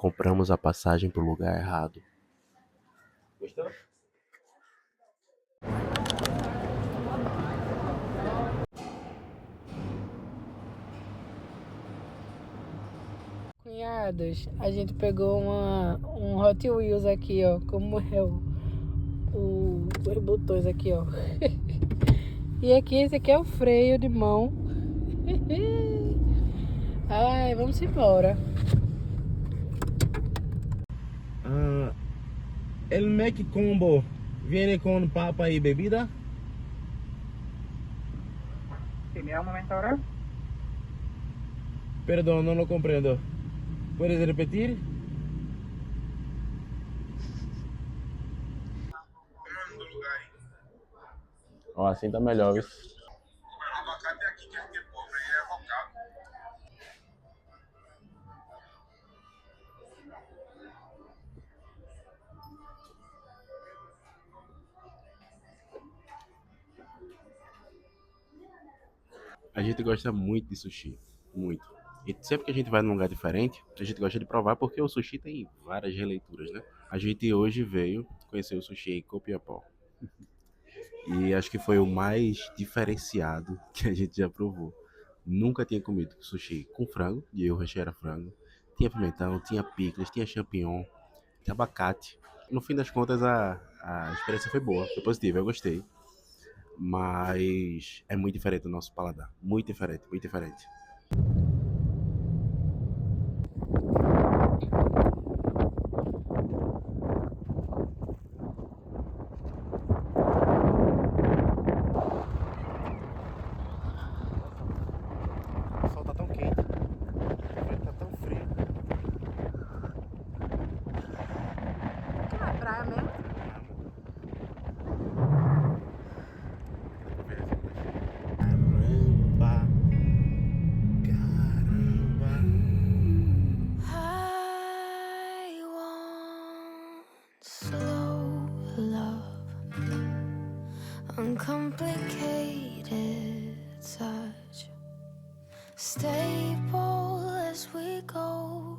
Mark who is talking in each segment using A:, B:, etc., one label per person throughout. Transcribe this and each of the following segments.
A: compramos a passagem pro lugar errado. Gostou?
B: Cunhados, a gente pegou um Hot Wheels aqui, ó. Como é os botões aqui, ó. E aqui, esse aqui é o freio de mão. Ai, vamos embora.
C: El Mac Combo viene con papa y bebida.
D: ¿Tiene un momento ahora?
C: Perdón, no lo comprendo. ¿Puedes repetir?
A: Ó, assim tá melhor, viu? A gente gosta muito de sushi, muito. E sempre que a gente vai num lugar diferente, a gente gosta de provar porque o sushi tem várias releituras, né? A gente hoje veio conhecer o sushi em Copiapó. E acho que foi o mais diferenciado que a gente já provou. Nunca tinha comido sushi com frango, e o recheio era frango. Tinha pimentão, tinha picles, tinha champignon, tinha abacate. No fim das contas, a experiência foi boa, foi positiva, eu gostei. Mas é muito diferente do nosso paladar. Muito diferente, muito diferente.
C: O sol tá tão quente, o vento tá tão frio.
B: É a praia mesmo.
C: Caramba! Caramba!
E: I want slow love, uncomplicated touch, stable as we go,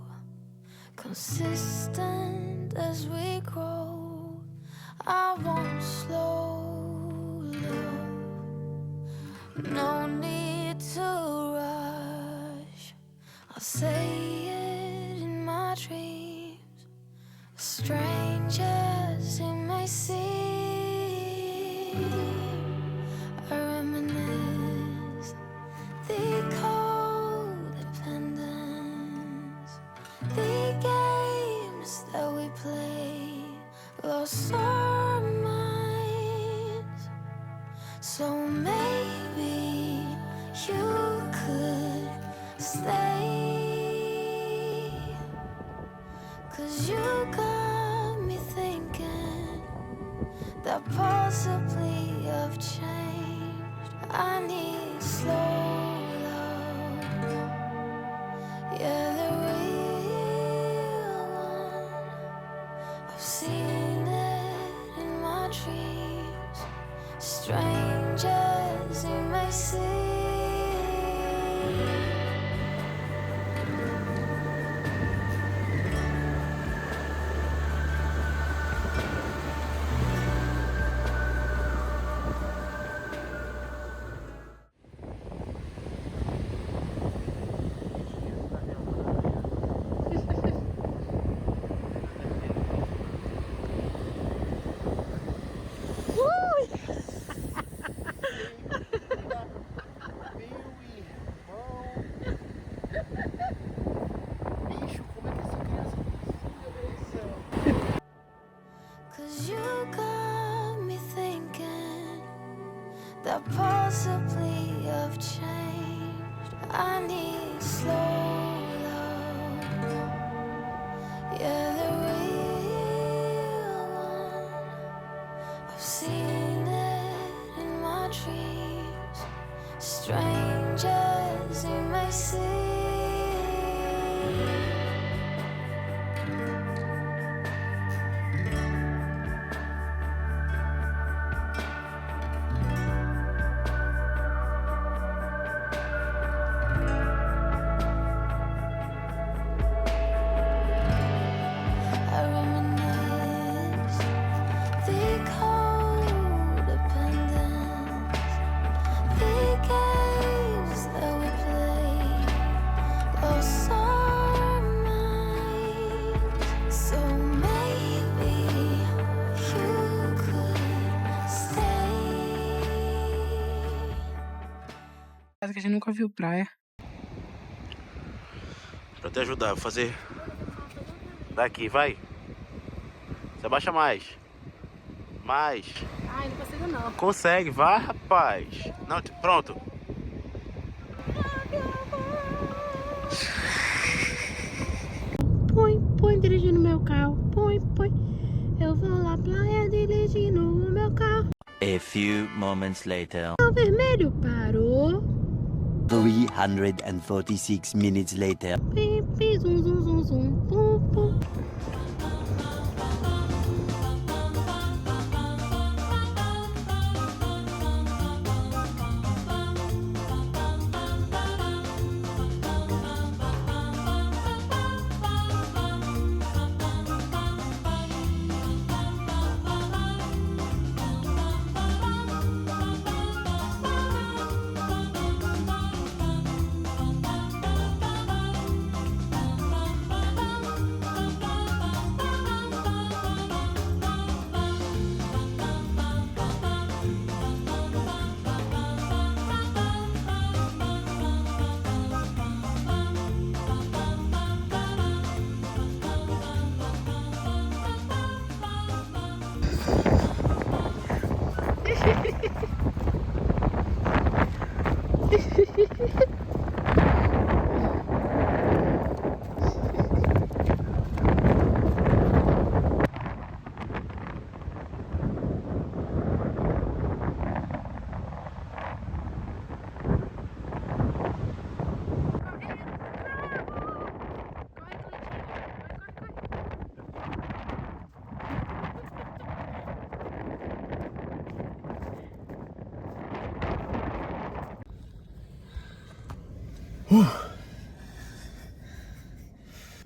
E: consistent as we grow. I want slow love, no need to rush. I'll say it in my dreams, strange as it may seem. I reminisce the codependence, the games that we play, lost our minds. So maybe you could stay, 'cause you got me thinking that possibly I've changed. I need slow love, yeah, the real one. I've seen it in my dreams, strange as it may seem.
C: Bicho, como é que essa criança precisa?
E: 'Cause you got me thinking that possibly I've changed. I need slow love, yeah, the real one. I've seen it in my dreams, strange as it may seem.
B: Parece que a gente nunca viu praia.
A: Pra te ajudar, vou fazer daqui, vai. Você abaixa mais. Mais.
B: Ai, não consigo não.
A: Consegue, vai, rapaz. Não, pronto.
B: Põe dirigindo meu carro. Põe. Eu vou lá praia dirigindo o meu carro.
F: A few moments later.
B: O vermelho parou.
F: 346 minutes later.
B: Pim, zum, pum.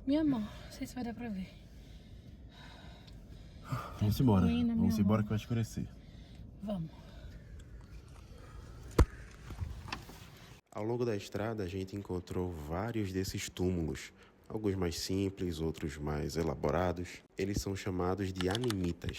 B: Minha mão, não sei se vai dar pra ver.
A: Vamos embora.
B: Ruim na minha
A: Vamos embora
B: mão.
A: que vai escurecer.
B: Vamos.
A: Ao longo da estrada, a gente encontrou vários desses túmulos. Alguns mais simples, outros mais elaborados. Eles são chamados de animitas.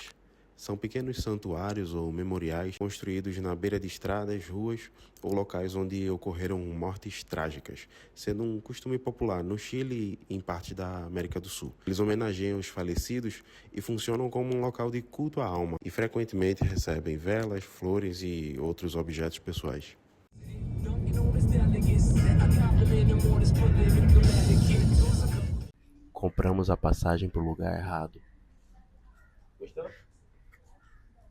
A: São pequenos santuários ou memoriais construídos na beira de estradas, ruas ou locais onde ocorreram mortes trágicas, sendo um costume popular no Chile e em parte da América do Sul. Eles homenageiam os falecidos e funcionam como um local de culto à alma e frequentemente recebem velas, flores e outros objetos pessoais. Compramos a passagem para o lugar errado. Gostou?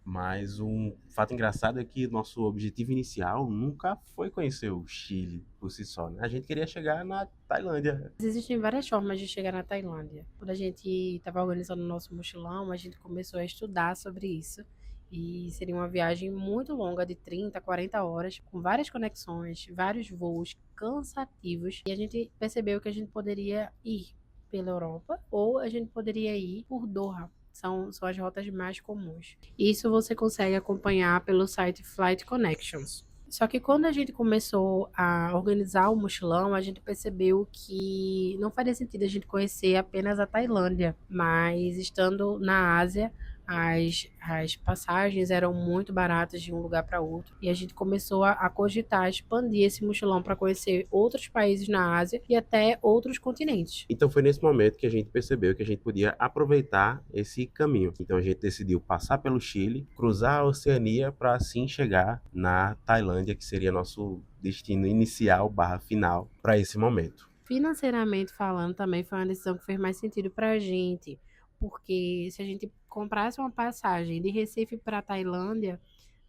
A: Mas um fato engraçado é que nosso objetivo inicial nunca foi conhecer o Chile por si só, né? A gente queria chegar na Tailândia.
B: Existem várias formas de chegar na Tailândia. Quando a gente estava organizando o nosso mochilão, a gente começou a estudar sobre isso. E seria uma viagem muito longa, de 30, 40 horas, com várias conexões, vários voos cansativos. E a gente percebeu que a gente poderia ir pela Europa ou a gente poderia ir por Doha. São as rotas mais comuns. Isso você consegue acompanhar pelo site Flight Connections. Só que quando a gente começou a organizar o mochilão, a gente percebeu que não faria sentido a gente conhecer apenas a Tailândia, mas estando na Ásia, as passagens eram muito baratas de um lugar para outro e a gente começou a cogitar expandir esse mochilão para conhecer outros países na Ásia e até outros continentes.
A: Então foi nesse momento que a gente percebeu que a gente podia aproveitar esse caminho. Então a gente decidiu passar pelo Chile, cruzar a Oceania para assim chegar na Tailândia, que seria nosso destino inicial / final para esse momento.
B: Financeiramente falando, também foi uma decisão que fez mais sentido para a gente, porque se a gente comprasse uma passagem de Recife para Tailândia,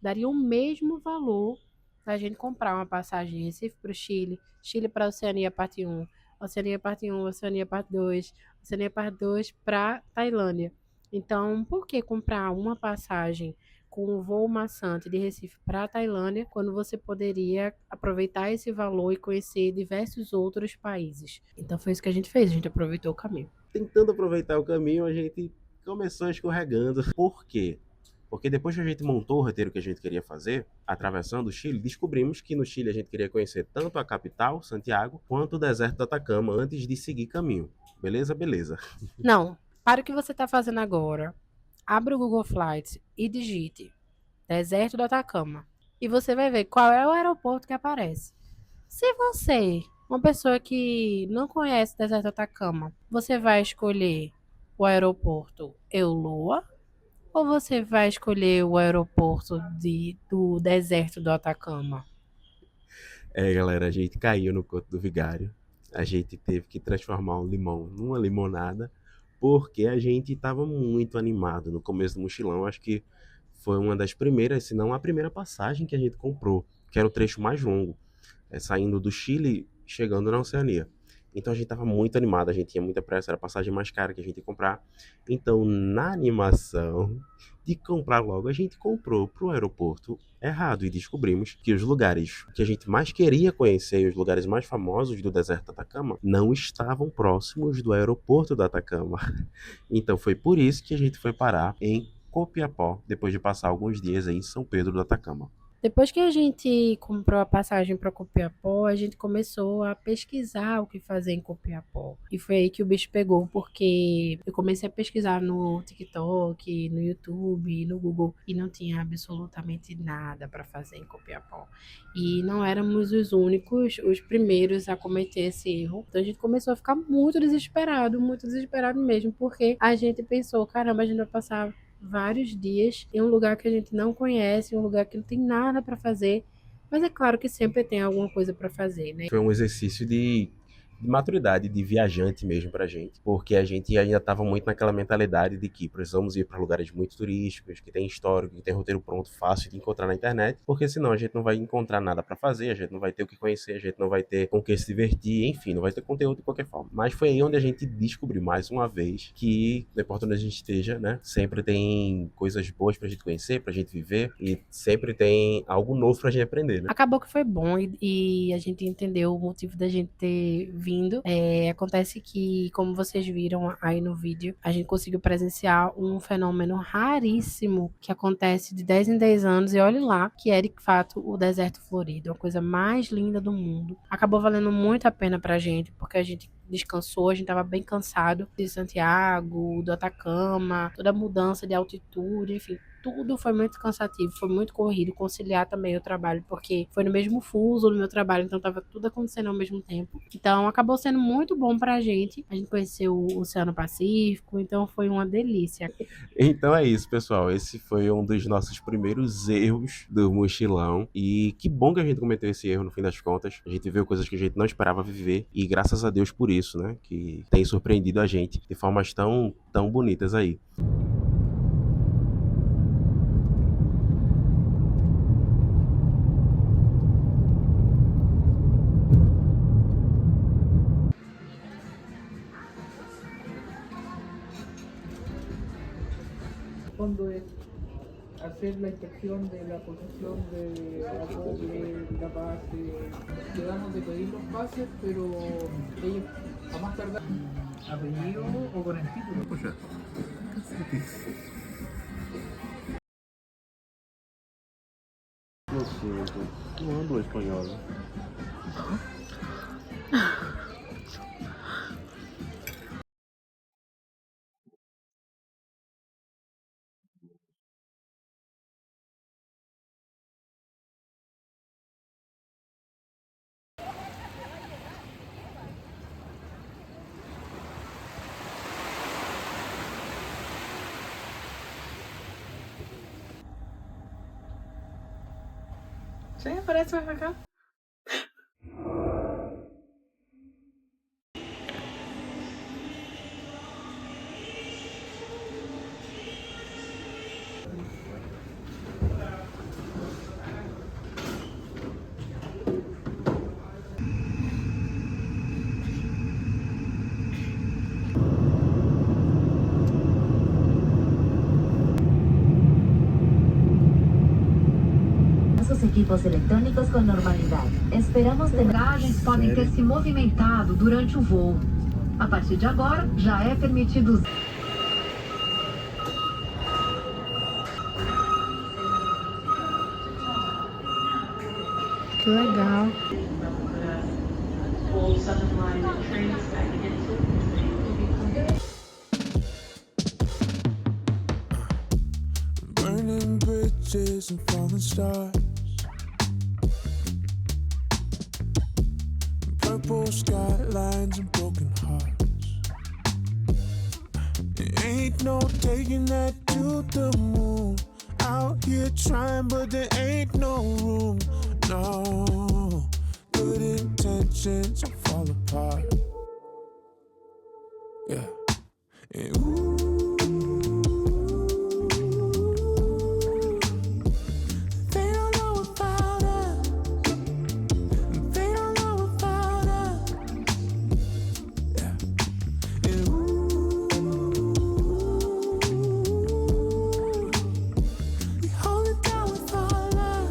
B: daria o mesmo valor se a gente comprar uma passagem de Recife para o Chile, Chile para a Oceania parte 1, Oceania parte 1, Oceania parte 2, Oceania parte 2 para Tailândia. Então, por que comprar uma passagem com um voo maçante de Recife para a Tailândia, quando você poderia aproveitar esse valor e conhecer diversos outros países? Então foi isso que a gente fez, a gente aproveitou o caminho.
A: Tentando aproveitar o caminho, a gente começou escorregando. Por quê? Porque depois que a gente montou o roteiro que a gente queria fazer, atravessando o Chile, descobrimos que no Chile a gente queria conhecer tanto a capital, Santiago, quanto o deserto do Atacama antes de seguir caminho. Beleza? Beleza.
B: Não, para o que você está fazendo agora. Abra o Google Flights e digite Deserto do Atacama. E você vai ver qual é o aeroporto que aparece. Se você, uma pessoa que não conhece o deserto do Atacama, você vai escolher o aeroporto Eulua ou você vai escolher o aeroporto do deserto do Atacama?
A: É, galera, a gente caiu no conto do vigário. A gente teve que transformar um limão numa limonada, porque a gente estava muito animado no começo do mochilão. Acho que foi uma das primeiras, se não a primeira passagem que a gente comprou, que era o trecho mais longo, saindo do Chile, chegando na Oceania. Então a gente estava muito animado, a gente tinha muita pressa, era a passagem mais cara que a gente ia comprar. Então, na animação de comprar logo, a gente comprou para o aeroporto errado e descobrimos que os lugares que a gente mais queria conhecer, os lugares mais famosos do deserto do Atacama, não estavam próximos do aeroporto do Atacama. Então foi por isso que a gente foi parar em Copiapó, depois de passar alguns dias aí em São Pedro do Atacama.
B: Depois que a gente comprou a passagem para Copiapó, a gente começou a pesquisar o que fazer em Copiapó. E foi aí que o bicho pegou, porque eu comecei a pesquisar no TikTok, no YouTube, no Google, e não tinha absolutamente nada para fazer em Copiapó. E não éramos os únicos, os primeiros a cometer esse erro. Então a gente começou a ficar muito desesperado mesmo, porque a gente pensou, caramba, a gente vai passar vários dias em um lugar que a gente não conhece, um lugar que não tem nada para fazer. Mas é claro que sempre tem alguma coisa para fazer, né?
A: Foi um exercício de maturidade, de viajante mesmo pra gente, porque a gente ainda estava muito naquela mentalidade de que precisamos ir para lugares muito turísticos, que tem histórico, que tem roteiro pronto, fácil de encontrar na internet, porque senão a gente não vai encontrar nada para fazer, a gente não vai ter o que conhecer, a gente não vai ter com o que se divertir, enfim, não vai ter conteúdo de qualquer forma. Mas foi aí onde a gente descobriu mais uma vez que, não importa onde a gente esteja, né, sempre tem coisas boas pra gente conhecer, pra gente viver, e sempre tem algo novo pra gente aprender, né?
B: Acabou que foi bom e a gente entendeu o motivo da gente ter vindo. Acontece que, como vocês viram aí no vídeo, a gente conseguiu presenciar um fenômeno raríssimo que acontece de 10 em 10 anos, e olhe lá, que é de fato o deserto florido, a coisa mais linda do mundo. Acabou valendo muito a pena pra gente, porque a gente descansou, a gente estava bem cansado de Santiago, do Atacama, toda a mudança de altitude, enfim, tudo foi muito cansativo, foi muito corrido, conciliar também o trabalho, porque foi no mesmo fuso no meu trabalho, então estava tudo acontecendo ao mesmo tempo. Então acabou sendo muito bom pra gente. A gente conheceu o Oceano Pacífico, então foi uma delícia.
A: Então é isso, pessoal. Esse foi um dos nossos primeiros erros do mochilão. E que bom que a gente cometeu esse erro no fim das contas. A gente viu coisas que a gente não esperava viver. E graças a Deus por isso, né? Que tem surpreendido a gente de formas tão bonitas aí.
G: Fondo es hacer la inspección de la posición de acople, de la base. Quedamos de pedir los pases, pero ellos a más tardar apellido o con el título.
C: Poxa,
A: Lo siento, não hablo espanhol.
B: Sim, parece que vai ficar.
H: Nossos equipos eletrônicos com normalidade. Esperamos ter...
I: Bagagens podem ter se movimentado durante o voo. A partir de agora, já é permitido...
B: Que legal.
J: Burning bridges and falling stars. purple skylines and broken hearts. There ain't no taking that to the moon. Out here trying, but there ain't no room. No, good intentions will fall apart. Yeah. And they don't know about us. They don't know about us. Yeah. And we hold it down with our love.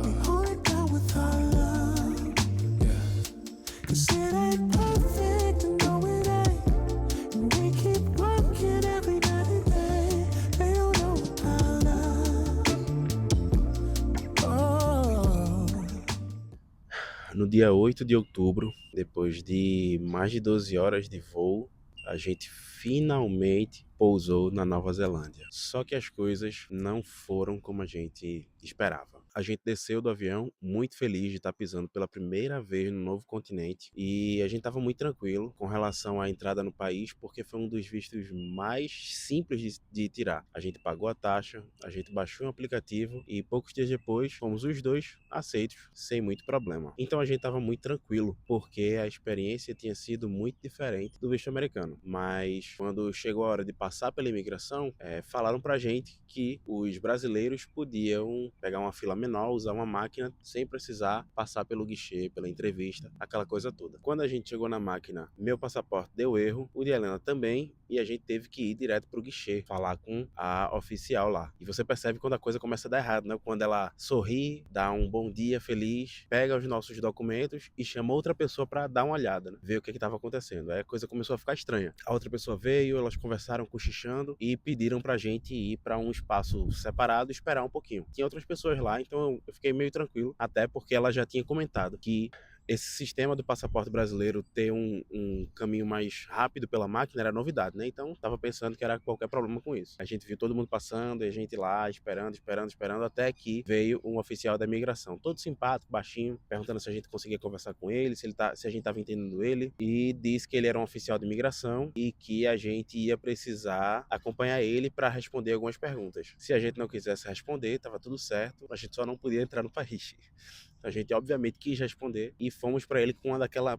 J: We hold it down with our love. Yeah. 'Cause it ain't perfect, and no it ain't. And we keep working every night and day. They don't know about us. Oh.
A: No dia 8 de outubro, depois de mais de 12 horas de voo, a gente finalmente pousou na Nova Zelândia. Só que as coisas não foram como a gente esperava. A gente desceu do avião muito feliz de estar pisando pela primeira vez no novo continente e a gente estava muito tranquilo com relação à entrada no país, porque foi um dos vistos mais simples de tirar. A gente pagou a taxa, a gente baixou um aplicativo e poucos dias depois fomos os dois aceitos sem muito problema. Então a gente estava muito tranquilo, porque a experiência tinha sido muito diferente do visto americano. Mas quando chegou a hora de passar pela imigração, falaram pra gente que os brasileiros podiam pegar uma fila menor, usar uma máquina sem precisar passar pelo guichê, pela entrevista, aquela coisa toda. Quando a gente chegou na máquina, meu passaporte deu erro, o de Helena também, e a gente teve que ir direto pro guichê, falar com a oficial lá. E você percebe quando a coisa começa a dar errado, né? Quando ela sorri, dá um bom dia feliz, pega os nossos documentos e chama outra pessoa pra dar uma olhada, né? Ver o que estava acontecendo. Aí a coisa começou a ficar estranha. A outra pessoa veio, elas conversaram cochichando e pediram pra gente ir pra um espaço separado e esperar um pouquinho. Tinha outras pessoas lá, então eu fiquei meio tranquilo, até porque ela já tinha comentado que esse sistema do passaporte brasileiro ter um caminho mais rápido pela máquina era novidade, né? Então, tava pensando que era qualquer problema com isso. A gente viu todo mundo passando e a gente lá esperando, até que veio um oficial da imigração, todo simpático, baixinho, perguntando se a gente conseguia conversar com ele, se a gente tava entendendo ele, e disse que ele era um oficial de imigração e que a gente ia precisar acompanhar ele para responder algumas perguntas. Se a gente não quisesse responder, tava tudo certo, a gente só não podia entrar no país. A gente obviamente quis responder e fomos para ele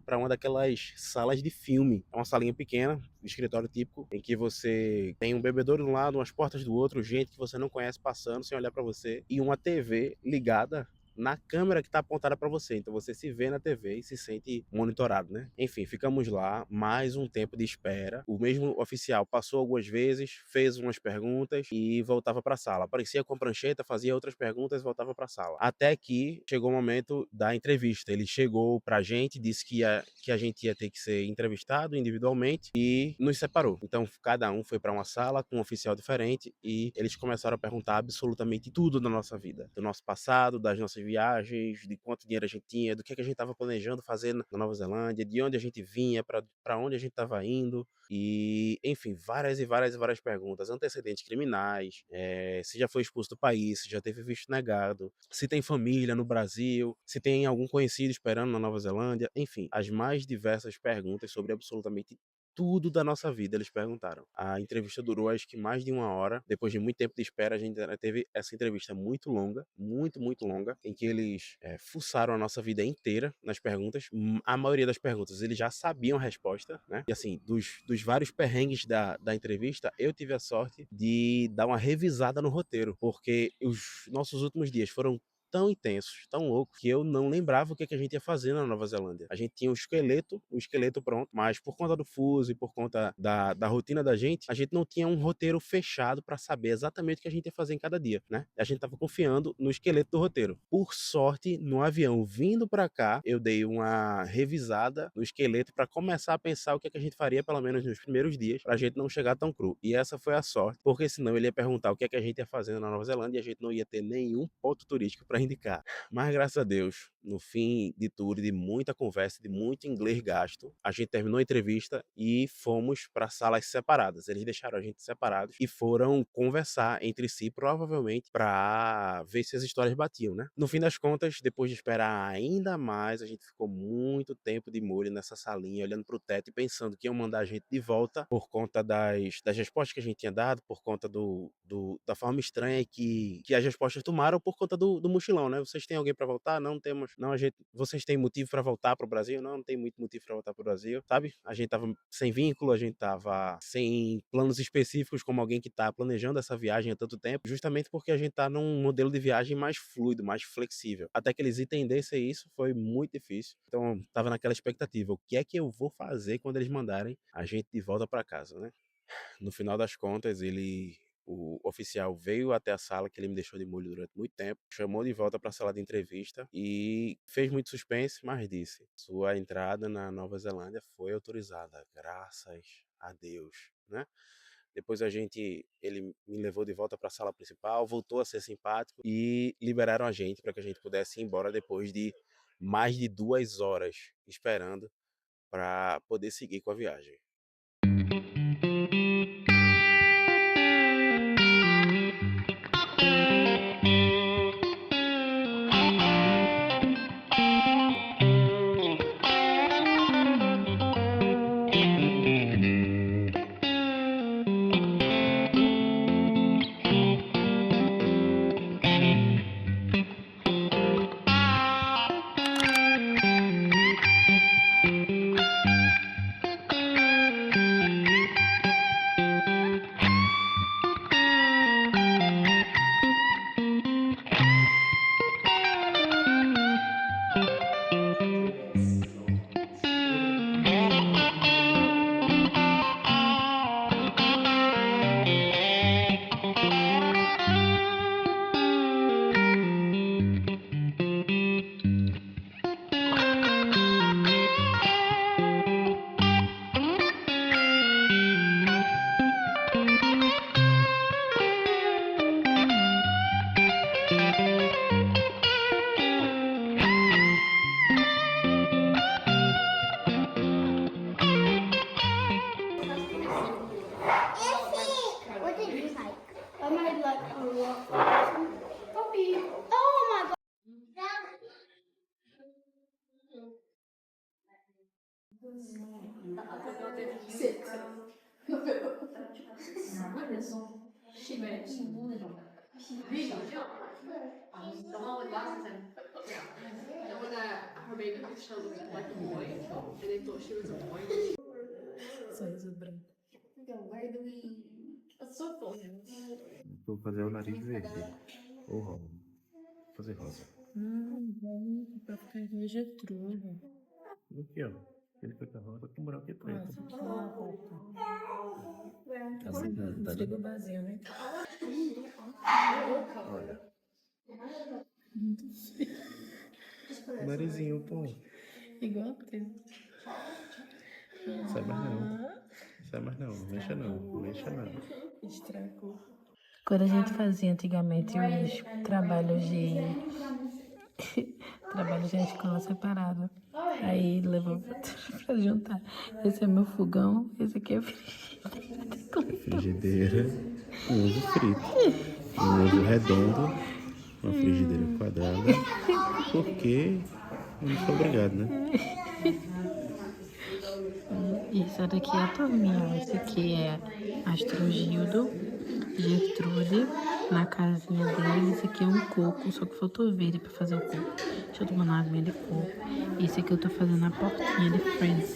A: para uma daquelas salas de filme. É uma salinha pequena, escritório típico, em que você tem um bebedouro de um lado, umas portas do outro, gente que você não conhece passando sem olhar para você e uma TV ligada na câmera que está apontada para você. Então você se vê na TV e se sente monitorado, né? Enfim, ficamos lá, mais um tempo de espera. O mesmo oficial passou algumas vezes, fez umas perguntas e voltava para a sala. Aparecia com a prancheta, fazia outras perguntas e voltava para a sala. Até que chegou o momento da entrevista. Ele chegou pra gente, disse que a gente ia ter que ser entrevistado individualmente e nos separou. Então cada um foi para uma sala com um oficial diferente e eles começaram a perguntar absolutamente tudo da nossa vida, do nosso passado, das nossas viagens, de quanto dinheiro a gente tinha, do que a gente estava planejando fazer na Nova Zelândia, de onde a gente vinha, para onde a gente estava indo, e enfim, várias e várias e várias perguntas, antecedentes criminais, se já foi expulso do país, se já teve visto negado, se tem família no Brasil, se tem algum conhecido esperando na Nova Zelândia, enfim, as mais diversas perguntas sobre absolutamente tudo da nossa vida eles perguntaram. A entrevista durou acho que mais de 1 hora. Depois de muito tempo de espera, a gente teve essa entrevista muito longa, muito longa, em que eles fuçaram a nossa vida inteira nas perguntas. A maioria das perguntas eles já sabiam a resposta, né? E assim, dos vários perrengues da entrevista, eu tive a sorte de dar uma revisada no roteiro, porque os nossos últimos dias foram tão intensos, tão loucos, que eu não lembrava o que a gente ia fazer na Nova Zelândia. A gente tinha um esqueleto pronto, mas por conta do fuso e por conta da rotina da gente, a gente não tinha um roteiro fechado para saber exatamente o que a gente ia fazer em cada dia, né? A gente tava confiando no esqueleto do roteiro. Por sorte, no avião vindo para cá, eu dei uma revisada no esqueleto para começar a pensar o que a gente faria, pelo menos nos primeiros dias, pra gente não chegar tão cru. E essa foi a sorte, porque senão ele ia perguntar o que a gente ia fazendo na Nova Zelândia e a gente não ia ter nenhum ponto turístico para indicar. Mas graças a Deus, no fim de tudo, de muita conversa, de muito inglês gasto, a gente terminou a entrevista e fomos para salas separadas. Eles deixaram a gente separados e foram conversar entre si, provavelmente para ver se as histórias batiam, né? No fim das contas, depois de esperar ainda mais, a gente ficou muito tempo de molho nessa salinha, olhando para o teto e pensando que iam mandar a gente de volta por conta das respostas que a gente tinha dado, por conta da forma estranha que as respostas tomaram por conta do mochilão, né? Vocês têm alguém para voltar? Não temos. Não, vocês têm motivo para voltar para o Brasil? Não tem muito motivo para voltar para o Brasil, sabe? A gente tava sem vínculo, a gente tava sem planos específicos como alguém que tá planejando essa viagem há tanto tempo, justamente porque a gente tá num modelo de viagem mais fluido, mais flexível. Até que eles entendessem isso foi muito difícil. Então, tava naquela expectativa, o que é que eu vou fazer quando eles mandarem a gente de volta para casa, né? No final das contas, o oficial veio até a sala que ele me deixou de molho durante muito tempo, chamou de volta para a sala de entrevista e fez muito suspense, mas disse: sua entrada na Nova Zelândia foi autorizada, graças a Deus, né? Depois ele me levou de volta para a sala principal, voltou a ser simpático e liberaram a gente para que a gente pudesse ir embora depois de mais de 2 horas esperando para poder seguir com a viagem.
B: Sorriso branco.
A: Vou fazer o nariz verde. Ou rosa. Vou fazer rosa.
B: Pra ficar igual Getrude.
A: Aqui, ó. Ele foi pra rosa com branco e preto.
B: Tá sentado, frigo vazio, né?
A: Olha. Narizinho, pô.
B: Igual teu.
A: Sai mais não. Sai mais não. Mexa não. Mexa não.
B: Estragou. Quando a gente fazia antigamente os trabalhos trabalhos de escola separado. Aí levou pra juntar. Esse é meu fogão, esse aqui é
A: frigideira. Um ovo frito. Um ovo redondo. Uma frigideira quadrada. Porque eu não sou obrigado, né?
B: Isso daqui é a turminha. Esse aqui é Astrogildo, Gertrude, na casinha dele. Esse aqui é um coco, só que faltou verde pra fazer o coco. Deixa eu tomar uma água de coco. Esse aqui eu tô fazendo a portinha de Friends.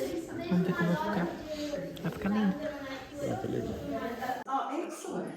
B: Vamos ver como vai ficar. Vai ficar lindo.
A: Tá legal.
E: Oh, excellent.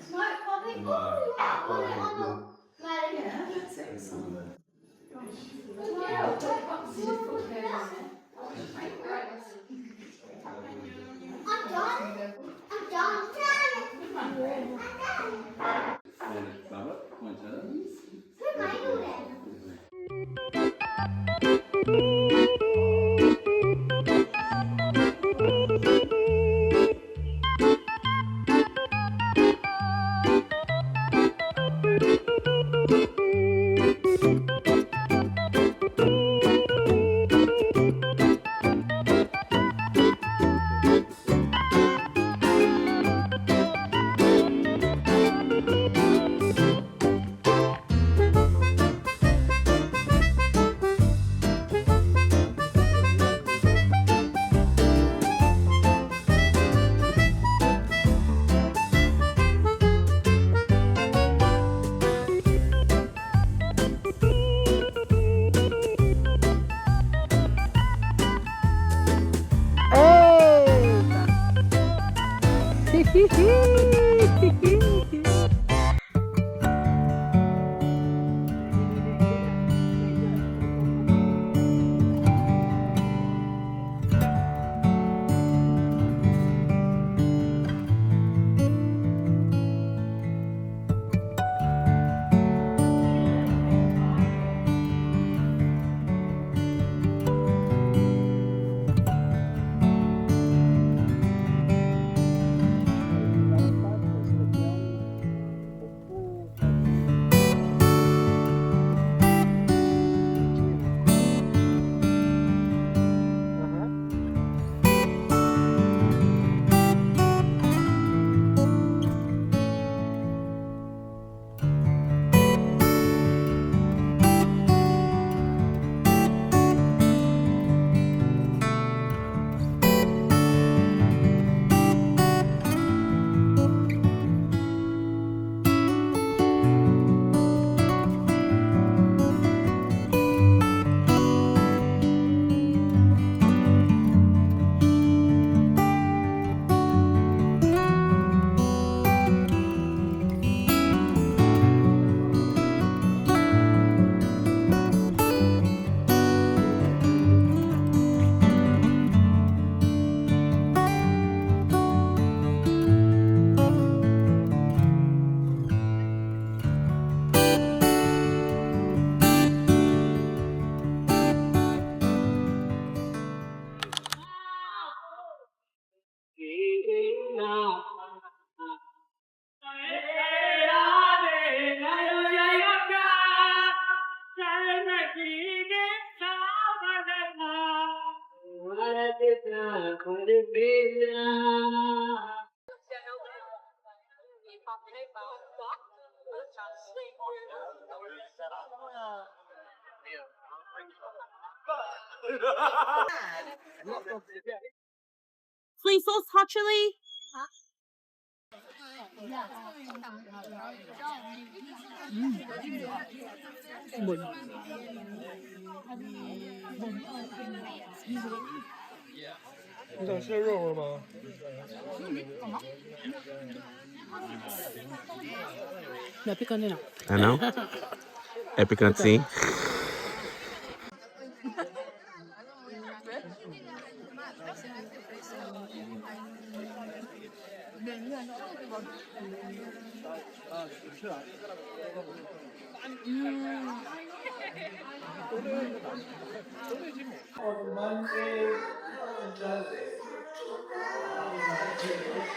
K: Soy sauce hot chili.
C: 你想吃肉了吗？
B: Não é picante, não.
A: Ah, não? É picante sim.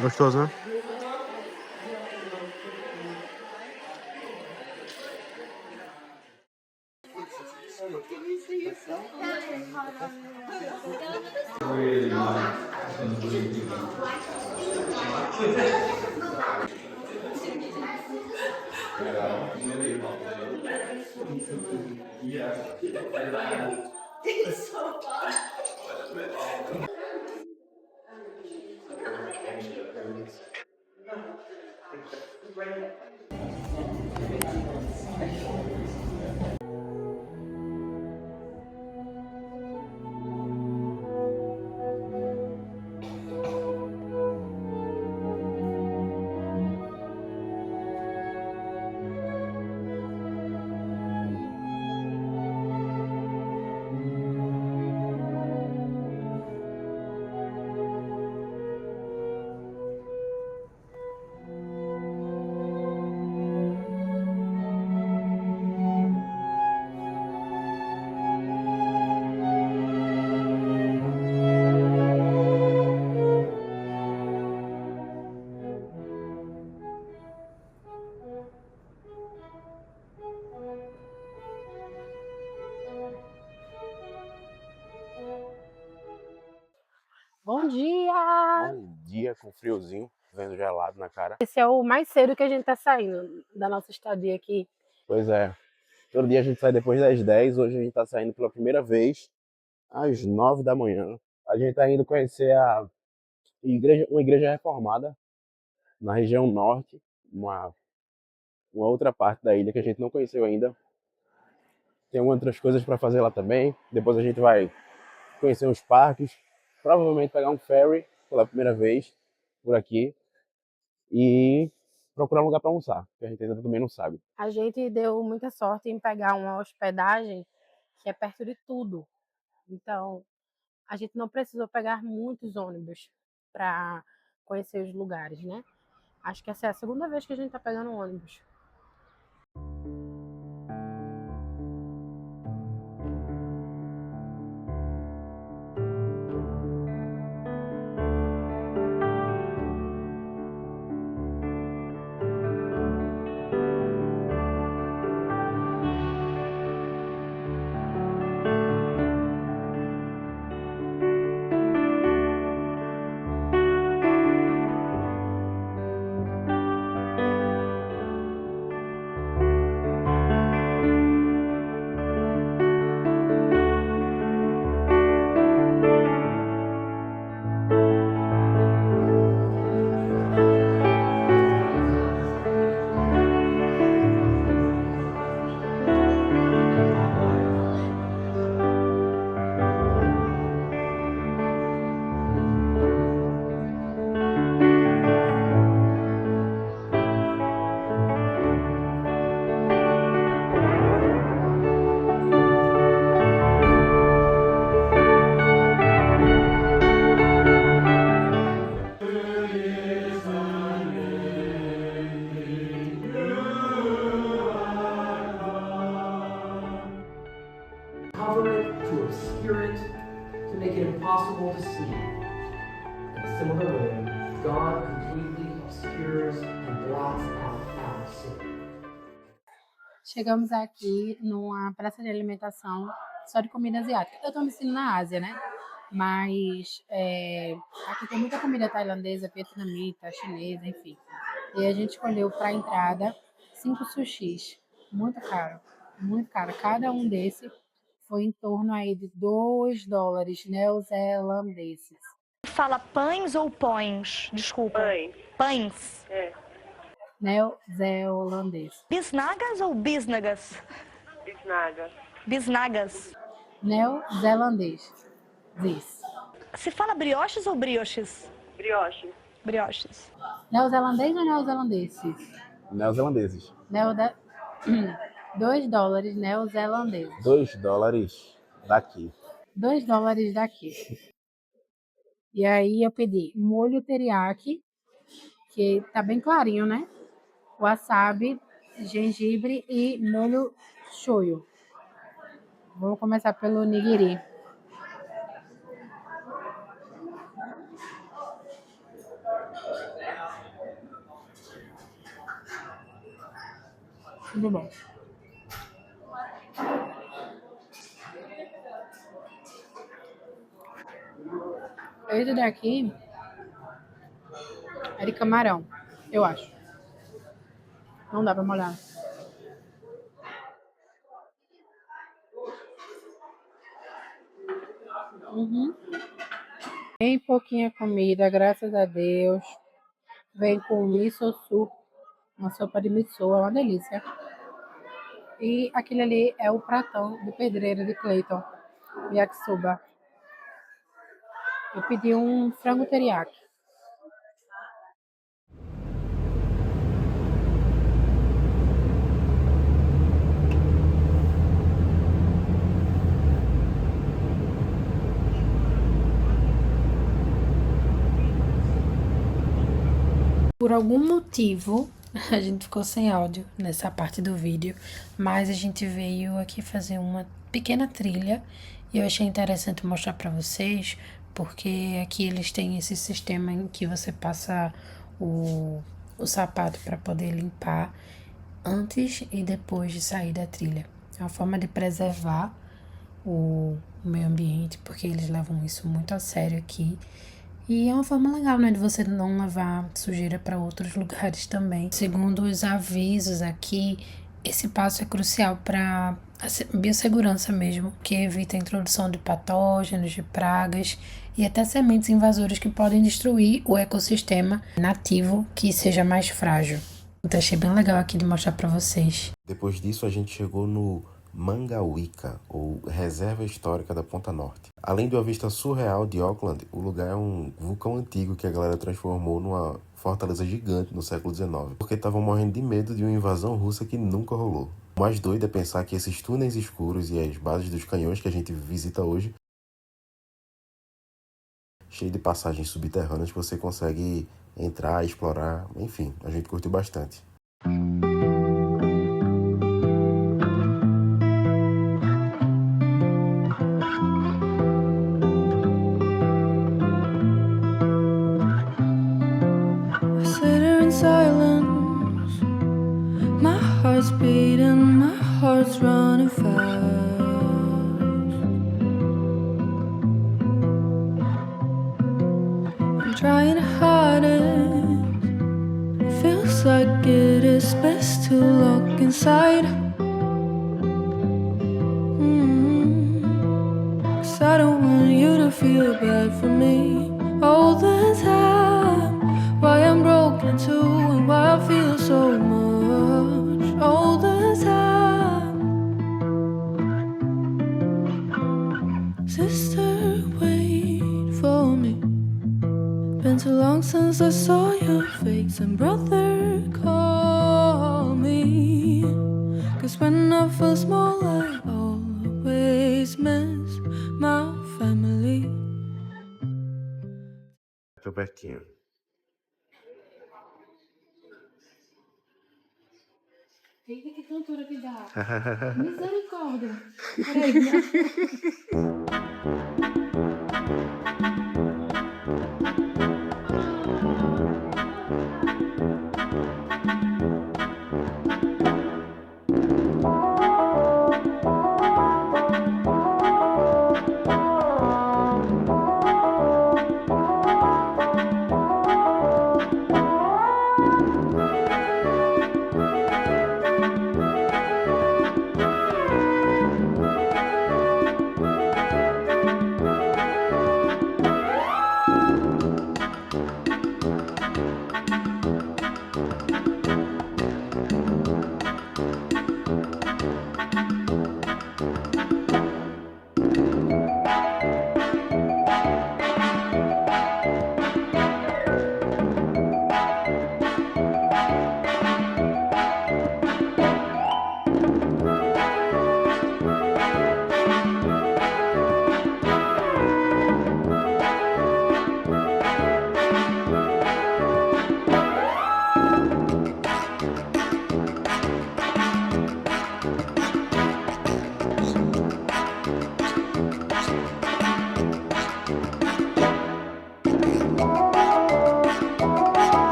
A: Gostoso, né?
B: Bom dia!
A: Bom dia com friozinho, vendo gelado na cara.
B: Esse é o mais cedo que a gente tá saindo da nossa estadia aqui.
A: Pois é. Todo dia a gente sai depois das 10, hoje a gente tá saindo pela primeira vez às 9 da manhã. A gente tá indo conhecer uma igreja reformada na região norte, uma outra parte da ilha que a gente não conheceu ainda. Tem outras coisas para fazer lá também. Depois a gente vai conhecer uns parques, provavelmente pegar um ferry pela primeira vez por aqui. e procurar um lugar para almoçar, que a gente ainda também não sabe.
B: A gente deu muita sorte em pegar uma hospedagem que é perto de tudo. Então, a gente não precisou pegar muitos ônibus para conhecer os lugares, né? Acho que essa é a segunda vez que a gente tá pegando ônibus.
G: Cover it, to obscure it, to make it impossible to see. In a similar way, God completely obscures and blots out our sin.
B: Chegamos aqui numa praça de alimentação só de comida asiática. Eu tô me sentindo na Ásia, né? Mas aqui tem muita comida tailandesa, vietnamita, chinesa, enfim. E a gente escolheu para entrada 5 sushis. Muito caro, muito caro. Cada um desse foi em torno aí de $2 neozelandeses.
K: Fala pães ou pões? Desculpa.
L: Pães.
K: Pães.
B: Neozelandês.
K: Bisnagas ou bisnagas?
L: Bisnagas.
K: Bisnagas.
B: Neozelandês.
K: Se fala brioches ou brioches?
L: Brioche.
K: Brioches.
B: Neozelandês ou neozelandeses?
A: Neozelandeses.
B: $2 neozelandeses.
A: $2 daqui.
B: $2 daqui. E aí eu pedi molho teriyaki, que tá bem clarinho, né? Wasabi, gengibre e molho shoyu. Vamos começar pelo nigiri. Muito bom. Esse daqui é de camarão, eu acho. Não dá pra molhar. Bem pouquinha comida, graças a Deus. Vem com miso soup, uma sopa de miso, é uma delícia. E aquele ali é o pratão de pedreiro de Clayton, yakisoba. Eu pedi um frango teriyaki. Por algum motivo, a gente ficou sem áudio nessa parte do vídeo, mas a gente veio aqui fazer uma pequena trilha e eu achei interessante mostrar para vocês, porque aqui eles têm esse sistema em que você passa o sapato para poder limpar antes e depois de sair da trilha. É uma forma de preservar o meio ambiente, porque eles levam isso muito a sério aqui. E é uma forma legal, né, de você não levar sujeira para outros lugares também. Segundo os avisos aqui, esse passo é crucial para a biossegurança mesmo, que evita a introdução de patógenos, de pragas e até sementes invasoras que podem destruir o ecossistema nativo que seja mais frágil. Então achei bem legal aqui de mostrar para vocês.
M: Depois disso a gente chegou no Mangawika, ou Reserva Histórica da Ponta Norte. Além de uma vista surreal de Auckland, o lugar é um vulcão antigo que a galera transformou numa fortaleza gigante no século XIX, porque estavam morrendo de medo de uma invasão russa que nunca rolou. O mais doido é pensar que esses túneis escuros e as bases dos canhões que a gente visita hoje, cheio de passagens subterrâneas que você consegue entrar, explorar, enfim, a gente curtiu bastante.
J: I sit here in silence, my heart's beating, my heart's running fast. I'm trying to hide it, feels like it is best to look inside. 'Cause I don't want you to feel bad for me all the time. Why I'm broken too and why I feel so much all the time. Sister, wait for me. Been too long since I saw your face. And brother, call me. 'Cause when I feel small I always miss my family.
M: Tô pertinho.
B: Eita, que cantora que dá. Misericórdia. Peraí.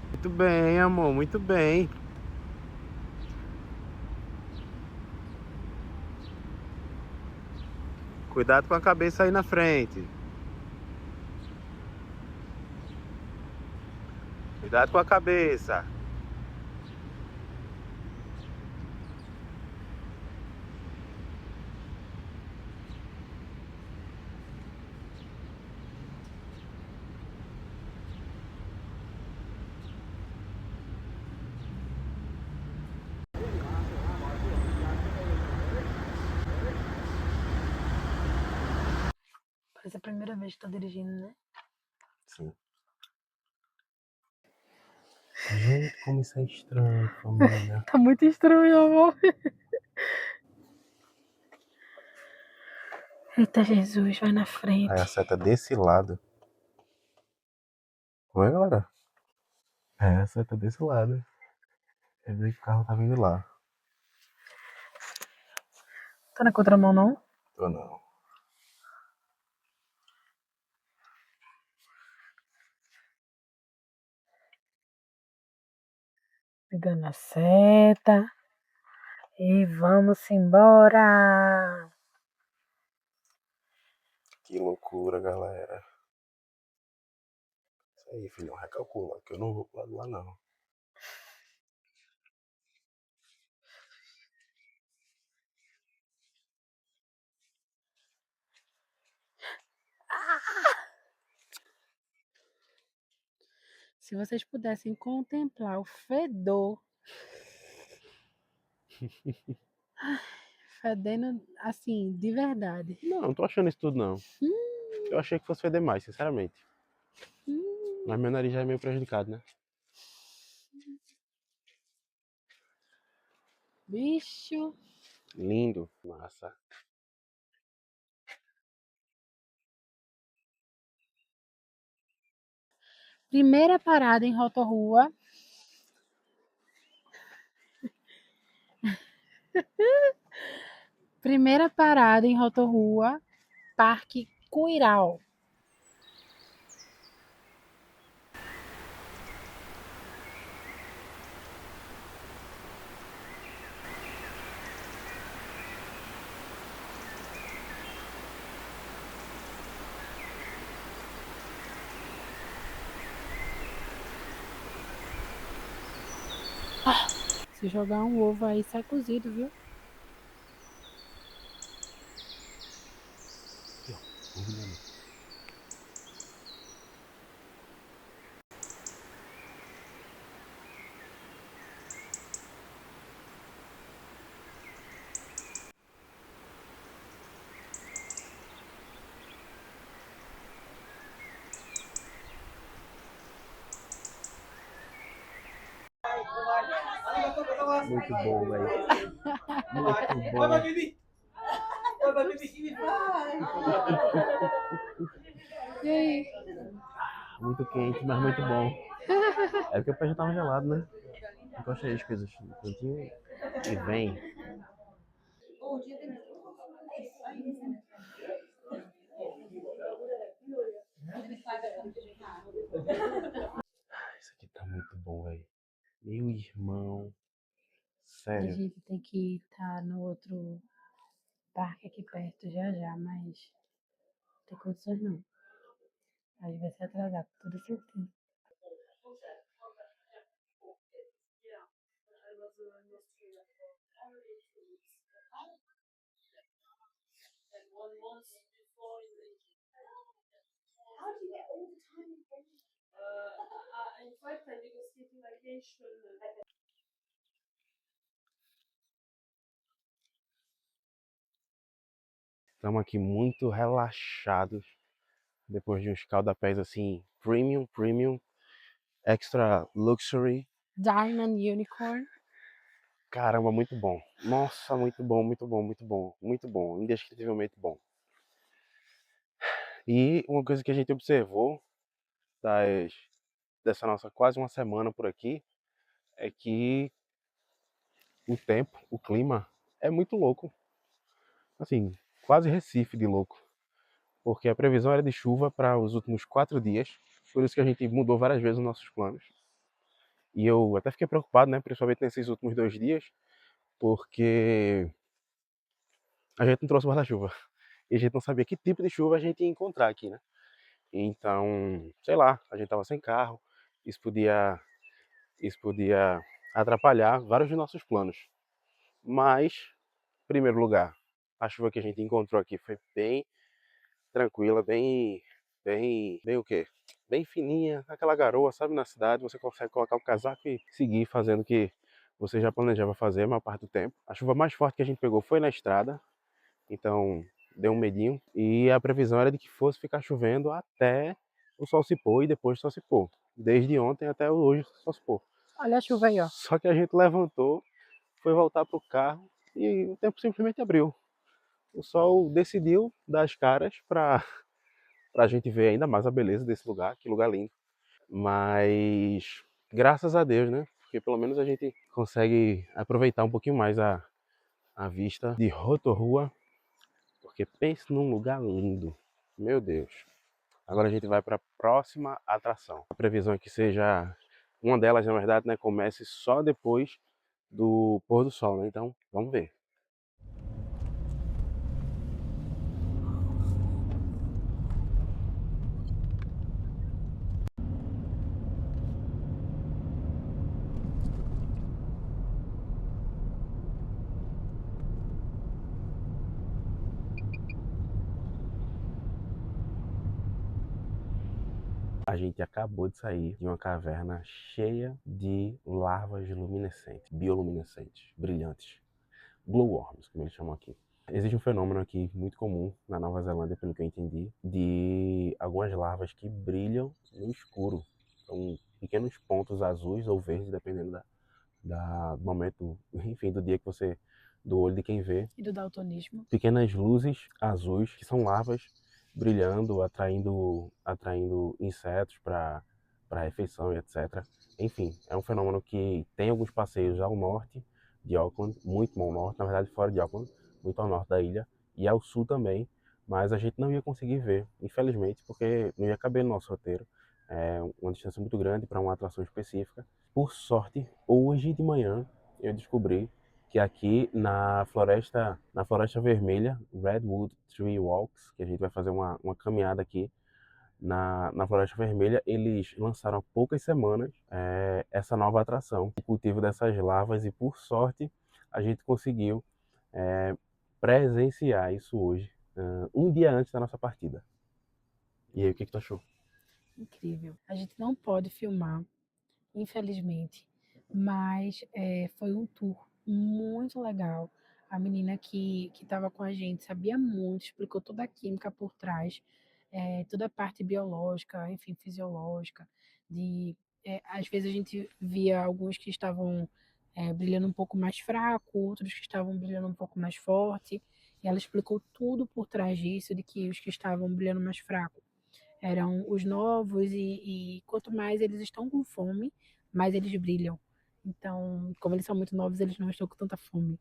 A: Muito bem, amor, muito bem. Cuidado com a cabeça aí na frente. Cuidado com a cabeça.
B: Parece a primeira vez que tô dirigindo, né?
M: Sim. Gente, como isso é estranho, família.
B: Tá muito estranho, amor. Eita, Jesus, vai na frente.
M: Aí a seta desse lado. Oi, galera? É, a seta desse lado. Quer dizer que o carro tá vindo lá.
B: Tá na contramão, não?
M: Tô não.
B: Pegando a seta. E vamos embora!
A: Que loucura, galera. Isso aí, filhão, recalcula, que eu não vou pro lado lá, não.
B: Se vocês pudessem contemplar o fedor, fedendo assim, de verdade.
A: Não, não tô achando isso tudo, não. Eu achei que fosse feder mais, sinceramente. Mas meu nariz já é meio prejudicado, né?
B: Bicho.
A: Lindo, massa.
B: Primeira parada em Rotorrua. Primeira parada em Rotorrua, Parque Cuiral. Se jogar um ovo aí, sai cozido, viu?
A: Muito bom, velho. Muito bom.
B: E aí?
A: Muito quente, mas muito bom. É porque o pé já tava gelado, né? Encosta aí as coisas no cantinho e vem. Isso aqui tá muito bom, velho. Meu irmão.
B: A
A: Sério.
B: gente tem que estar no outro parque aqui perto já, mas não tem condições não. Aí vai se atrasar, com toda certeza.
A: Estamos aqui muito relaxados. Depois de uns calda-pés assim, premium, extra luxury.
B: Diamond Unicorn.
A: Caramba, muito bom. Nossa, muito bom, muito bom, muito bom. Muito bom, indescritivelmente bom. E uma coisa que a gente observou dessa nossa quase uma semana por aqui é que o tempo, o clima é muito louco. Assim, quase Recife de louco. Porque a previsão era de chuva para os últimos 4 dias. Por isso que a gente mudou várias vezes os nossos planos. E eu até fiquei preocupado, né? Principalmente nesses últimos 2 dias. Porque a gente não trouxe guarda-chuva. E a gente não sabia que tipo de chuva a gente ia encontrar aqui, né? Então, sei lá, a gente tava sem carro. Isso podia atrapalhar vários dos nossos planos. Mas, em primeiro lugar, a chuva que a gente encontrou aqui foi bem tranquila, bem o quê? Bem fininha, aquela garoa, sabe, na cidade, você consegue colocar o casaco e seguir fazendo o que você já planejava fazer a maior parte do tempo. A chuva mais forte que a gente pegou foi na estrada, então deu um medinho. E a previsão era de que fosse ficar chovendo até o sol se pôr e depois o sol se pôr. Desde ontem até hoje o sol se pôr.
B: Olha a chuva aí, ó.
A: Só que a gente levantou, foi voltar pro carro e o tempo simplesmente abriu. O sol decidiu dar as caras pra gente ver ainda mais a beleza desse lugar, que lugar lindo. Mas graças a Deus, né? Porque pelo menos a gente consegue aproveitar um pouquinho mais a vista de Rotorrua, porque pense num lugar lindo. Meu Deus. Agora a gente vai para a próxima atração. A previsão é que seja uma delas, na verdade, né, comece só depois do pôr do sol, né? Então, vamos ver. A gente acabou de sair de uma caverna cheia de larvas luminescentes, bioluminescentes, brilhantes, glowworms, como eles chamam aqui. Existe um fenômeno aqui muito comum na Nova Zelândia, pelo que eu entendi, de algumas larvas que brilham no escuro. São pequenos pontos azuis ou verdes, dependendo do momento, enfim, do dia que você, do olho de quem vê.
B: E do daltonismo.
A: Pequenas luzes azuis, que são larvas brilhando, atraindo insetos para refeição e etc. Enfim, é um fenômeno que tem alguns passeios ao norte de Auckland, muito ao norte, na verdade fora de Auckland, muito ao norte da ilha, e ao sul também, mas a gente não ia conseguir ver, infelizmente, porque não ia caber no nosso roteiro. É uma distância muito grande para uma atração específica. Por sorte, hoje de manhã eu descobri que aqui na Floresta Vermelha, Redwood Tree Walks, que a gente vai fazer uma caminhada aqui na Floresta Vermelha, eles lançaram há poucas semanas essa nova atração, o cultivo dessas larvas, e por sorte a gente conseguiu presenciar isso hoje, um dia antes da nossa partida. E aí, o que tu achou?
B: Incrível. A gente não pode filmar, infelizmente, mas foi um tour muito legal. A menina que estava com a gente sabia muito, explicou toda a química por trás, toda a parte biológica, enfim, fisiológica. Às vezes a gente via alguns que estavam brilhando um pouco mais fraco, outros que estavam brilhando um pouco mais forte. E ela explicou tudo por trás disso, de que os que estavam brilhando mais fraco eram os novos, e quanto mais eles estão com fome, mais eles brilham. Então, como eles são muito novos, eles não estão com tanta fome.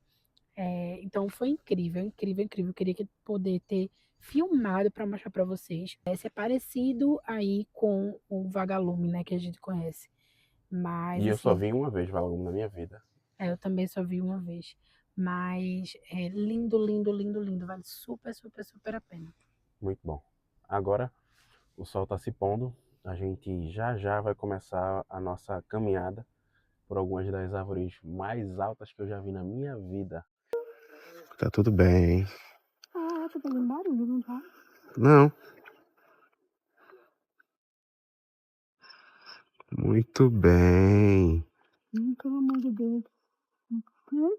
B: Então foi incrível, incrível, incrível. Eu queria poder ter filmado para mostrar para vocês. Esse é parecido aí com o vagalume, né, que a gente conhece. Mas
A: E eu
B: assim,
A: só vi uma vez vagalume na minha vida.
B: eu também só vi uma vez. Mas é lindo, lindo, lindo, lindo. Vale super, super, super a pena.
A: Muito bom. Agora o sol está se pondo, a gente já já vai começar a nossa caminhada por algumas das árvores mais altas que eu já vi na minha vida. Tá tudo bem.
B: Ah, tá fazendo barulho, não tá?
A: Não. Muito bem.
B: Pelo amor de Deus.
J: Oh, no.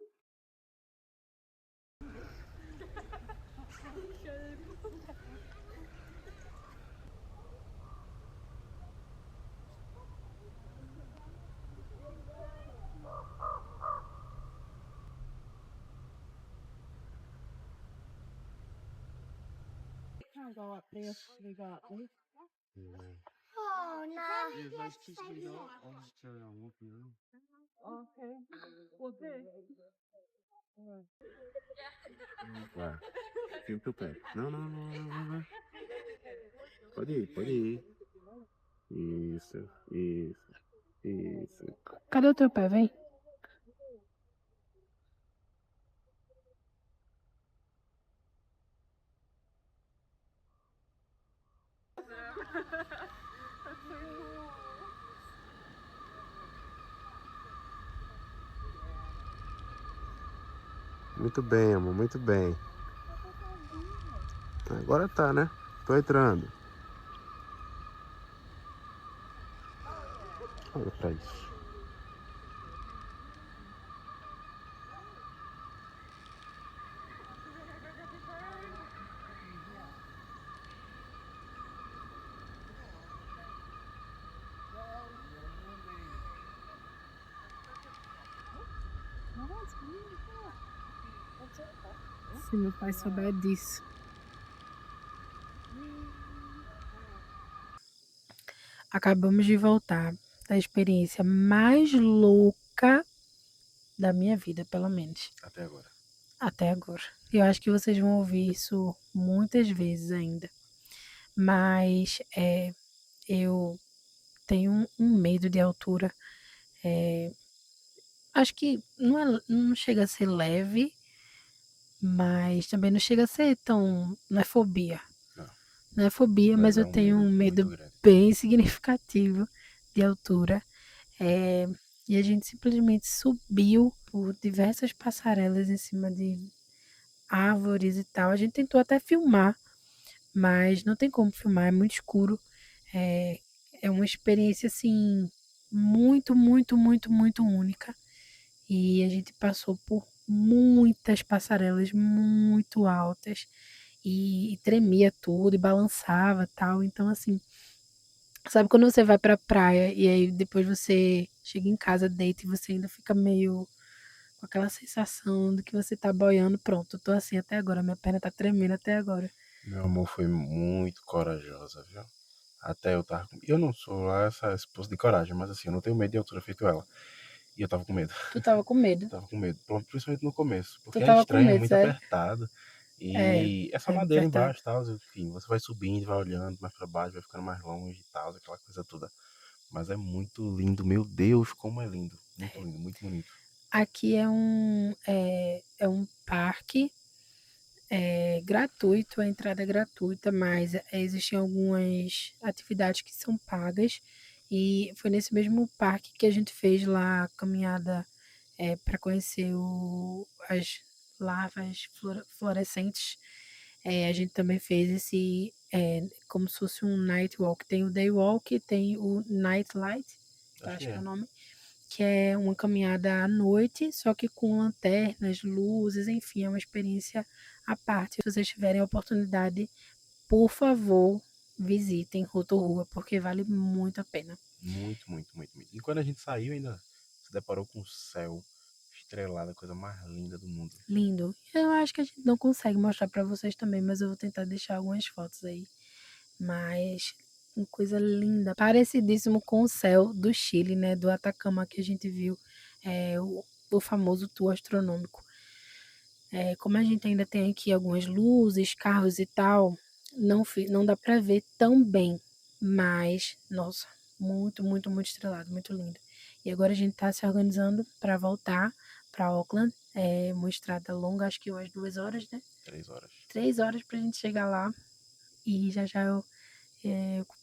A: Vai. Fica o teu pé. Não, não, não, não, não, vai. Pode ir, pode ir. Isso, isso, isso.
B: Cadê o teu pé? Vem.
A: Muito bem, amor, muito bem. Agora tá, né? Tô entrando. Olha pra isso.
B: Se meu pai souber disso. Acabamos de voltar da experiência mais louca da minha vida, pelo menos.
A: Até agora.
B: Até agora. Eu acho que vocês vão ouvir isso muitas vezes ainda. Mas eu tenho um medo de altura acho que não chega a ser leve, mas também não chega a ser tão. Não é fobia. Não é fobia, mas
A: Mas é
B: eu
A: um
B: tenho
A: medo
B: um
A: muito
B: medo
A: grande.
B: bem significativo de altura. É, e a gente simplesmente subiu por diversas passarelas em cima de árvores e tal. A gente tentou até filmar, mas não tem como filmar, é muito escuro. É, é uma experiência assim muito, muito, muito, muito única. E a gente passou por muitas passarelas muito altas e tremia tudo e balançava tal. Então, assim, sabe quando você vai pra praia e aí depois você chega em casa, deita e você ainda fica meio com aquela sensação de que você tá boiando? Pronto, eu tô assim até agora, minha perna tá tremendo até agora.
A: Meu amor foi muito corajosa, viu? Até eu tava. Eu não sou lá essa esposa de coragem, mas assim, eu não tenho medo de altura feito ela. E eu tava com medo.
B: Tu tava com medo?
A: Tava com medo. Principalmente no começo.
B: Tu
A: Porque é
B: tava com
A: estranho, é
B: medo,
A: muito
B: sério?
A: apertado.
B: É,
A: E essa
B: é
A: madeira
B: apertado.
A: embaixo, tal, enfim, você vai subindo, vai olhando mais pra baixo, vai ficando mais longe e tal, aquela coisa toda. Mas é muito lindo, meu Deus, como é lindo. Muito lindo, muito bonito.
B: Aqui é um parque gratuito, a entrada é gratuita, mas existem algumas atividades que são pagas. E foi nesse mesmo parque que a gente fez lá a caminhada para conhecer as larvas fluorescentes. A gente também fez esse como se fosse um night walk. Tem o day walk e tem o night light, eu acho que é o nome, que é uma caminhada à noite, só que com lanternas, luzes, enfim, é uma experiência à parte. Se vocês tiverem a oportunidade, por favor, visitem Rotorrua, porque vale muito a pena.
A: Muito, muito, muito, muito. E quando a gente saiu, ainda se deparou com o céu estrelado, a coisa mais linda do mundo.
B: Lindo. Eu acho que a gente não consegue mostrar para vocês também, mas eu vou tentar deixar algumas fotos aí. Mas uma coisa linda, parecidíssimo com o céu do Chile, né, do Atacama que a gente viu, o famoso tour astronômico. Como a gente ainda tem aqui algumas luzes, carros e tal, não dá para ver tão bem, mas nossa, muito, muito, muito estrelado, muito lindo. E agora a gente está se organizando para voltar para Auckland, uma estrada longa, acho que umas 2 horas, né?
A: 3 horas.
B: 3 horas para a gente chegar lá e já já eu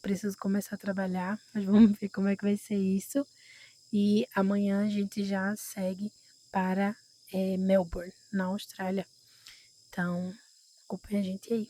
B: preciso começar a trabalhar, mas vamos ver como é que vai ser isso. E amanhã a gente já segue para Melbourne, na Austrália. Então, acompanha a gente aí.